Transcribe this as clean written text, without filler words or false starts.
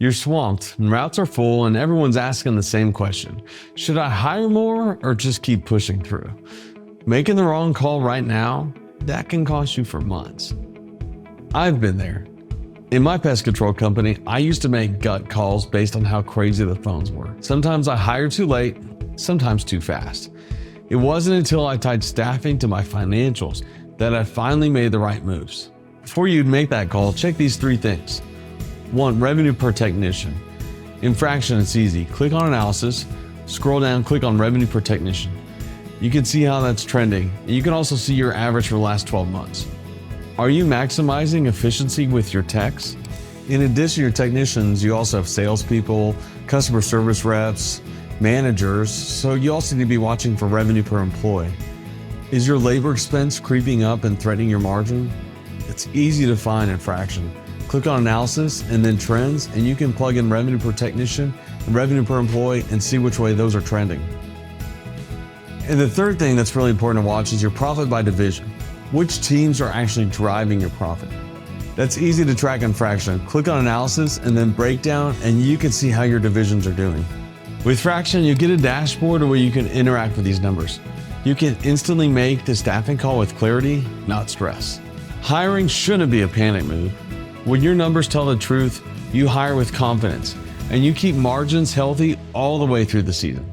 You're swamped and routes are full and everyone's asking the same question. Should I hire more or just keep pushing through? Making the wrong call right now, that can cost you for months. I've been there. In my pest control company, I used to make gut calls based on how crazy the phones were. Sometimes I hired too late, sometimes too fast. It wasn't until I tied staffing to my financials that I finally made the right moves. Before you make that call, check these 3 things. 1. Revenue per technician. In FRAXN, it's easy. Click on analysis, scroll down, click on revenue per technician. You can see how that's trending. You can also see your average for the last 12 months. Are you maximizing efficiency with your techs? In addition to your technicians, you also have salespeople, customer service reps, managers, so you also need to be watching for revenue per employee. Is your labor expense creeping up and threatening your margin? It's easy to find in FRAXN. Click on analysis and then trends, and you can plug in revenue per technician and revenue per employee and see which way those are trending. And the third thing that's really important to watch is your profit by division. Which teams are actually driving your profit? That's easy to track in FRAXN. Click on analysis and then breakdown, and you can see how your divisions are doing. With FRAXN, you get a dashboard where you can interact with these numbers. You can instantly make the staffing call with clarity, not stress. Hiring shouldn't be a panic move. When your numbers tell the truth, you hire with confidence, and you keep margins healthy all the way through the season.